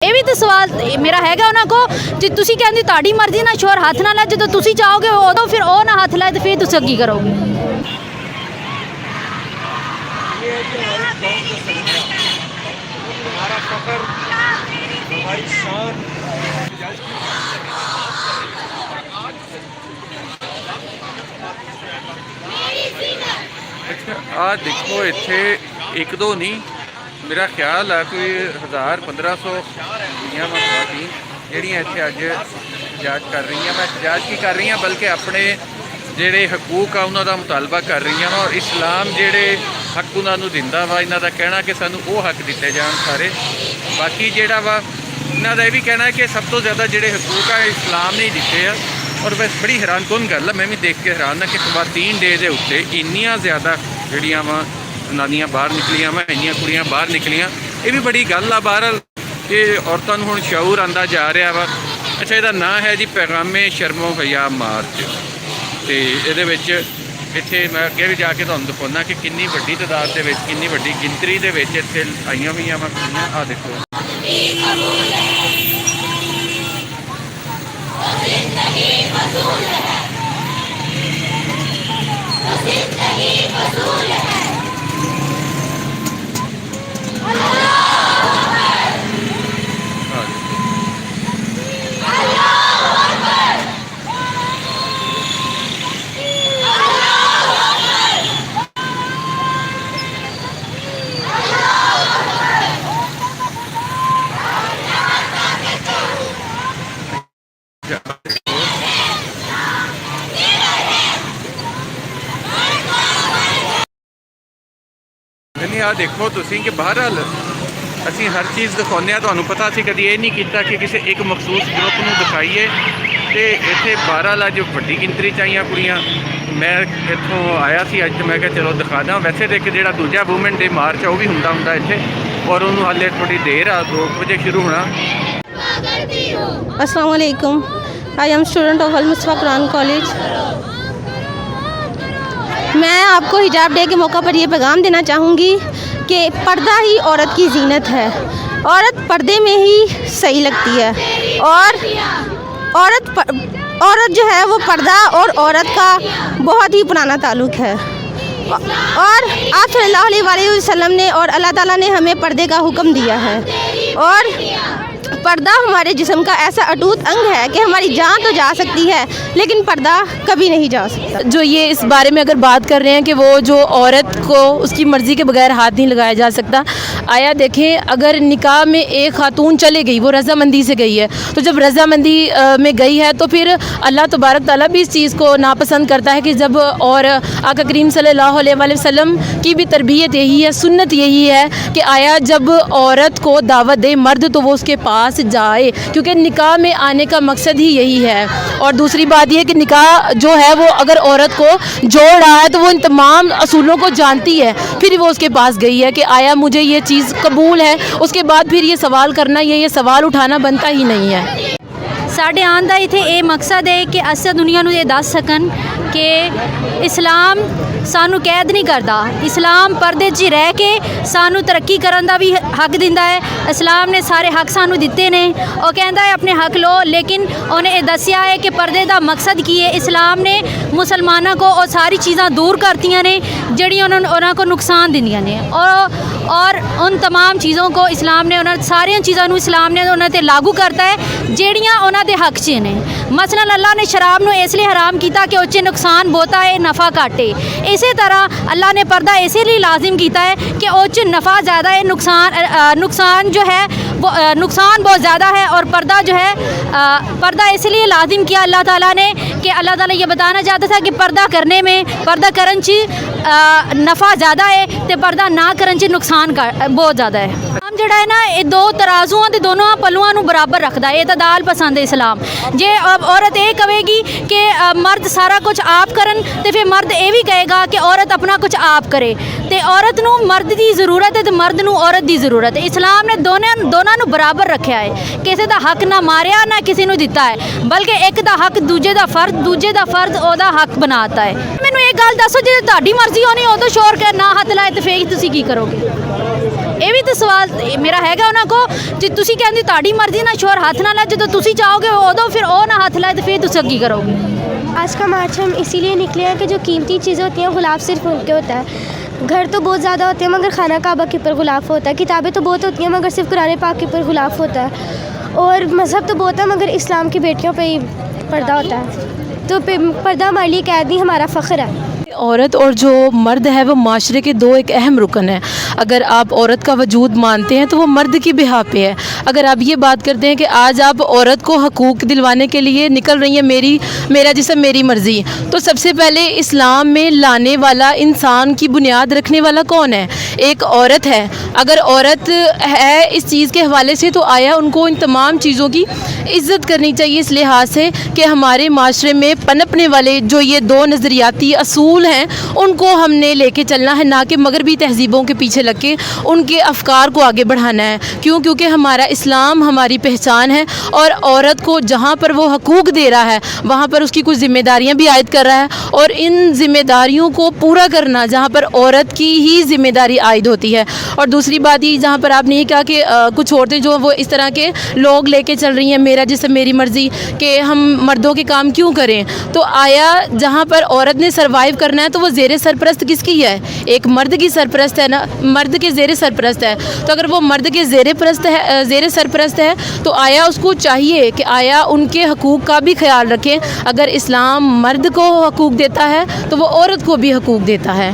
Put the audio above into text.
ਇਹ ਵੀ ਤਾਂ ਸਵਾਲ ਮੇਰਾ ਹੈਗਾ ਉਹਨਾਂ ਕੋ, ਜੇ ਤੁਸੀਂ ਕਹਿੰਦੇ ਤੁਹਾਡੀ ਮਰਜ਼ੀ ਨਾਲ ਸ਼ੋਰ ਹੱਥ ਨਾਲ, ਜਦੋਂ ਤੁਸੀਂ ਚਾਹੋਗੇ ਉਦੋਂ ਫਿਰ ਉਹ ਨਾ ਹੱਥ ਲਾਏ, ਤੇ ਫਿਰ ਤੁਸੀਂ ਕੀ ਕਰੋਗੇ? ਆ ਦੇਖੋ ਇੱਥੇ ਇੱਕ ਦੋ ਨਹੀਂ, ਮੇਰਾ ਖਿਆਲ ਹੈ ਕੋਈ 1000-1500 ਦੀਆਂ ਮਸਵਾਤੀ ਜਿਹੜੀਆਂ ਇੱਥੇ ਅੱਜ ਇhtਜਾਜ ਕਰ ਰਹੀਆਂ। ਮੈਂ ਇhtਜਾਜ ਕੀ ਕਰ ਰਹੀਆਂ, ਬਲਕਿ ਆਪਣੇ ਜਿਹੜੇ ਹਕੂਕ ਆ ਉਹਨਾਂ ਦਾ ਮੁਤਾਲਬਾ ਕਰ ਰਹੀਆਂ ਵਾ, ਔਰ ਇਸਲਾਮ ਜਿਹੜੇ ਹੱਕ ਉਹਨਾਂ ਨੂੰ ਦਿੰਦਾ ਵਾ, ਇਹਨਾਂ ਦਾ ਕਹਿਣਾ ਕਿ ਸਾਨੂੰ ਉਹ ਹੱਕ ਦਿੱਤੇ ਜਾਣ ਸਾਰੇ। ਬਾਕੀ ਜਿਹੜਾ ਵਾ ਇਹਨਾਂ ਦਾ ਇਹ ਵੀ ਕਹਿਣਾ ਕਿ ਸਭ ਤੋਂ ਜ਼ਿਆਦਾ ਜਿਹੜੇ ਹਕੂਕ ਆ ਇਸਲਾਮ ਨੇ ਹੀ ਦਿੱਤੇ ਆ। ਔਰ ਬਸ ਬੜੀ ਹੈਰਾਨਕੁਨ ਗੱਲ ਆ, ਮੈਂ ਵੀ ਦੇਖ ਕੇ ਹੈਰਾਨ ਹਾਂ ਕਿ ਖਵਾਤੀਨ ਡੇ ਦੇ ਉੱਤੇ ਇੰਨੀਆਂ ਜ਼ਿਆਦਾ ਜਿਹੜੀਆਂ ਵਾ ਜਨਾਨੀਆਂ ਬਾਹਰ ਨਿਕਲੀਆਂ ਵਾ, ਇੰਨੀਆਂ ਕੁੜੀਆਂ ਬਾਹਰ ਨਿਕਲੀਆਂ। ਇਹ ਵੀ ਬੜੀ ਗੱਲ ਆ ਬਹਰਹਾਲ ਕਿ ਔਰਤਾਂ ਨੂੰ ਹੁਣ ਸ਼ਊਰ ਆਉਂਦਾ ਜਾ ਰਿਹਾ ਵਾ। ਅੱਛਾ, ਇਹਦਾ ਨਾਂ ਹੈ ਜੀ ਪੈਗਾਮੇ ਸ਼ਰਮੋ ਹਯਾ ਮਾਰਚ, ਅਤੇ ਇਹਦੇ ਵਿੱਚ ਇੱਥੇ ਮੈਂ ਅੱਗੇ ਵੀ ਜਾ ਕੇ ਤੁਹਾਨੂੰ ਦਿਖਾਉਂਦਾ ਕਿ ਕਿੰਨੀ ਵੱਡੀ ਤਾਦਾਦ ਦੇ ਵਿੱਚ, ਕਿੰਨੀ ਵੱਡੀ ਗਿਣਤੀ ਦੇ ਵਿੱਚ ਇੱਥੇ ਆਈਆਂ ਹੋਈਆਂ ਵਾ ਕੁੜੀਆਂ। ਆਹ ਦੇਖੋ ਨਹੀਂ, ਆਹ ਦੇਖੋ ਤੁਸੀਂ ਕਿ ਬਹਰਹਾਲ ਅਸੀਂ ਹਰ ਚੀਜ਼ ਦਿਖਾਉਂਦੇ ਹਾਂ। ਤੁਹਾਨੂੰ ਪਤਾ ਅਸੀਂ ਕਦੀ ਇਹ ਨਹੀਂ ਕੀਤਾ ਕਿ ਕਿਸੇ ਇੱਕ ਮਖਸੂਸ ਗਰੁੱਪ ਨੂੰ ਦਿਖਾਈਏ, ਅਤੇ ਇੱਥੇ ਬਹਰਹਾਲ ਅੱਜ ਵੱਡੀ ਗਿਣਤੀ 'ਚ ਆਈਆਂ ਕੁੜੀਆਂ। ਮੈਂ ਇੱਥੋਂ ਆਇਆ ਸੀ ਅੱਜ, ਮੈਂ ਕਿਹਾ ਚਲੋ ਦਿਖਾ ਦਾਂ। ਵੈਸੇ ਤਾਂ ਇੱਕ ਜਿਹੜਾ ਦੂਜਾ ਵੂਮਨ ਡੇ ਮਾਰਚ ਆ ਉਹ ਵੀ ਹੁੰਦਾ ਇੱਥੇ, ਔਰ ਉਹਨੂੰ ਹਾਲੇ ਥੋੜੀ ਦੇਰ ਆ, 2 ਵਜੇ ਸ਼ੁਰੂ ਹੋਣਾ। अस्सलाम वालेकुम, I am student of Al-Mustafa Quran college. मैं आपको हिजाब डे के मौका पर ये पैगाम देना चाहूँगी कि पर्दा ही औरत की जीनत है। औरत पर्दे में ही सही लगती है, और औरत जो है वो पर्दा और औरत का बहुत ही पुराना ताल्लुक़ है। और आप सल्लल्लाहु अलैहि वसल्लम ने और अल्लाह ताला ने हमें पर्दे का हुक्म दिया है, और पर्दा हमारे जिस्म का ऐसा अटूट अंग है कि हमारी जान तो जा सकती है लेकिन पर्दा कभी नहीं जा सकता। जो ये इस बारे में अगर बात कर रहे हैं कि वो जो औरत को उसकी मर्ज़ी के बगैर हाथ नहीं लगाया जा सकता, आया देखें अगर निकाह में एक खातून चले गई, वो रज़ामंदी से गई है, तो जब रज़ामंदी में गई है तो फिर अल्लाह तबारक ताला भी इस चीज़ को नापसंद करता है कि जब, और आका करीम सल्लल्लाहु अलैहि वसल्लम की भी तरबियत यही है, सुन्नत यही है कि आया जब औरत को दावत दे मर्द तो वो उसके पास जाए, क्योंकि निकाह में आने का मकसद ही यही है। और दूसरी बात यह कि निकाह जो है वो अगर औरत को जोड़ रहा है तो वो इन तमाम असूलों को जानती है, फिर वो उसके पास गई है कि आया मुझे ये चीज़ कबूल है, उसके बाद फिर ये सवाल करना, ये सवाल उठाना बनता ही नहीं है। ਸਾਡੇ ਆਉਣ ਦਾ ਇੱਥੇ ਇਹ ਮਕਸਦ ਹੈ ਕਿ ਅਸੀਂ ਦੁਨੀਆ ਨੂੰ ਇਹ ਦੱਸ ਸਕਣ ਕਿ ਇਸਲਾਮ ਸਾਨੂੰ ਕੈਦ ਨਹੀਂ ਕਰਦਾ। ਇਸਲਾਮ ਪਰਦੇ 'ਚ ਰਹਿ ਕੇ ਸਾਨੂੰ ਤਰੱਕੀ ਕਰਨ ਦਾ ਵੀ ਹੱਕ ਦਿੰਦਾ ਹੈ। ਇਸਲਾਮ ਨੇ ਸਾਰੇ ਹੱਕ ਸਾਨੂੰ ਦਿੱਤੇ ਨੇ। ਉਹ ਕਹਿੰਦਾ ਹੈ ਆਪਣੇ ਹੱਕ ਲਓ, ਲੇਕਿਨ ਉਹਨੇ ਇਹ ਦੱਸਿਆ ਹੈ ਕਿ ਪਰਦੇ ਦਾ ਮਕਸਦ ਕੀ ਹੈ। ਇਸਲਾਮ ਨੇ ਮੁਸਲਮਾਨਾਂ ਕੋ ਉਹ ਸਾਰੀ ਚੀਜ਼ਾਂ ਦੂਰ ਕਰਤੀਆਂ ਨੇ ਜਿਹੜੀਆਂ ਉਹਨਾਂ को नुकसान ਦਿੰਦੀਆਂ ਨੇ, और उन तमाम चीज़ों को इस्लाम ने उन्होंने सारिया चीज़ों को इस्लाम ने उन्होंने लागू करता है ਜਿਹੜੀਆਂ ਉਹਨਾਂ ਦੇ ਹੱਕ 'ਚ ਨੇ। ਮਸਲਨ ਅੱਲਾ ਨੇ ਸ਼ਰਾਬ ਨੂੰ ਇਸ ਲਈ ਹਰਾਮ ਕੀਤਾ ਕਿ ਉਹ 'ਚ ਨੁਕਸਾਨ ਬਹੁਤਾ ਹੈ, ਨਫਾ ਘੱਟ ਹੈ। ਇਸੇ ਤਰ੍ਹਾਂ ਅੱਲਾ ਨੇ ਪਰਦਾ ਇਸੇ ਲਈ ਲਾਜ਼ਮ ਕੀਤਾ है कि ਉਹ 'ਚ नफ़ा ज़्यादा है, नुकसान जो है वो नुकसान बहुत ज़्यादा है। और पर्दा जो है पर्दा इसलिए लाजिम किया अल्लाह ताला ने कि अल्लाह ताला ये बताना चाहता था कि पर्दा करने में, पर्दा करन च नफ़ा ज़्यादा है तो पर्दा ना करन च नुकसान बहुत ज़्यादा है। इस्लाम ਜਿਹੜਾ ਹੈ ਨਾ ਇਹ ਦੋ ਤਰਾਜ਼ੂਆਂ ਦੇ ਦੋਨੋਂ ਪੱਲੂਆਂ ਨੂੰ ਬਰਾਬਰ ਰੱਖਦਾ ਹੈ। ਇਹ ਤਾਂ ਦਾਲ ਪਸੰਦ ਹੈ ਇਸਲਾਮ। ਜੇ ਔਰਤ ਇਹ ਕਹੇਗੀ ਕਿ ਮਰਦ ਸਾਰਾ ਕੁਝ ਆਪ ਕਰਨ ਤੇ ਫਿਰ ਮਰਦ ਇਹ ਵੀ ਕਹੇਗਾ ਕਿ ਔਰਤ ਆਪਣਾ ਕੁਝ ਆਪ ਕਰੇ। ਤੇ ਔਰਤ ਨੂੰ ਮਰਦ ਦੀ ਜ਼ਰੂਰਤ ਹੈ ਤੇ ਮਰਦ ਨੂੰ ਔਰਤ ਦੀ ਜ਼ਰੂਰਤ ਹੈ। ਇਸਲਾਮ ਨੇ ਦੋਨਾਂ ਨੂੰ ਬਰਾਬਰ ਰੱਖਿਆ ਹੈ। ਕਿਸੇ ਦਾ ਹੱਕ ਨਾ ਮਾਰਿਆ ਨਾ ਕਿਸੇ ਨੂੰ ਦਿੱਤਾ ਹੈ, ਬਲਕਿ ਇੱਕ ਦਾ ਹੱਕ ਦੂਜੇ ਦਾ ਫਰਜ਼ ਉਹਦਾ ਹੱਕ ਬਣਾਤਾ ਹੈ। ਮੈਨੂੰ ਇਹ ਗੱਲ ਦੱਸੋ, ਜੇ ਤੁਹਾਡੀ ਮਰਜ਼ੀ ਹੋਣੀ ਉਦੋਂ ਸ਼ੋਰ ਕਰ ਨਾ ਹੱਥ ਲਾਏ ਤੇ ਫੇਰ ਤੁਸੀਂ ਕੀ ਕਰੋਗੇ? ਇਹ ਵੀ ਤਾਂ ਸਵਾਲ ਮੇਰਾ ਹੈਗਾ ਉਹਨਾਂ ਕੋ, ਜੇ ਤੁਸੀਂ ਕਹਿੰਦੇ ਤੁਹਾਡੀ ਮਰਜ਼ੀ ਨਾਲ ਸ਼ੋਰ ਹੱਥ ਨਾ ਲਾਏ, ਜਦੋਂ ਤੁਸੀਂ ਚਾਹੋਗੇ ਉਦੋਂ ਫਿਰ ਉਹ ਨਾ ਹੱਥ ਲਾਏ ਤੇ ਫਿਰ ਤੁਸੀਂ ਕੀ ਕਰੋਗੇ? आज का मार्च हम इसीलिए निकले हैं कि जो कीमती चीज़ें होती हैं गुलाब सिर्फ उनके होता है। घर तो बहुत ज़्यादा होते हैं मगर खाना काबा के ऊपर गुलाफ होता है, किताबें तो बहुत होती हैं मगर सिर्फ कुरान पाक के ऊपर गुलाफ होता है, और मज़हब तो बहुत है मगर इस्लाम की बेटियों पे ही पर्दा होता है। तो पर्दा हमारे लिए कैद नहीं, हमारा फ़ख्र है। औरत और जो मर्द है वो माशरे के दो एक अहम रुकन है। अगर आप औरत का वजूद मानते हैं तो वो मर्द की बिहा पे है। अगर आप ये बात करते हैं कि आज आप औरत को हकूक़ दिलवाने के लिए निकल रही हैं, मेरा जिस्म मेरी मर्ज़ी, तो सबसे पहले इस्लाम में लाने वाला, इंसान की बुनियाद रखने वाला कौन है? एक औरत है। अगर औरत है इस चीज़ के हवाले से तो आया उनको इन तमाम चीज़ों की इज़्ज़त करनी चाहिए, इस लिहाज से कि हमारे माशरे में पनपने वाले जो ये दो नज़रियाती असूल हैं उनको हमने लेके चलना है, ना कि मगरबी तहज़ीबों के पीछे लग के उनके अफ़कार को आगे बढ़ाना है। क्यों? क्योंकि हमारा इस्लाम हमारी पहचान है और औरत को जहाँ पर वो हकूक़ दे रहा है वहाँ पर उसकी कुछ ज़िम्मेदारियाँ भी आयद कर रहा है, और इन ज़िम्मेदारियों को पूरा करना जहाँ पर औरत की ही ज़िम्मेदारी आयद होती है। और दूसरी बात ये जहाँ पर आपने ये कहा कि कुछ औरतें जो वो इस तरह के लोग लेके चल रही हैं, मेरा जिस्म मेरी मर्ज़ी, कि हम मर्दों के काम क्यों करें, तो आया जहाँ पर औरत ने सर्वाइव करना है तो वो ज़ेर सरपरस्त किसकी है? एक मर्द की सरपरस्त है ना, मर्द के ज़ेर सरपरस्त है। तो अगर वो मर्द के ज़ेर सरपरस्त है तो आया उसको चाहिए कि आया उनके हकूक़ का भी ख्याल रखें। अगर इस्लाम मर्द को हकूक़ देता है तो वो औरत को भी हकूक़ देता है।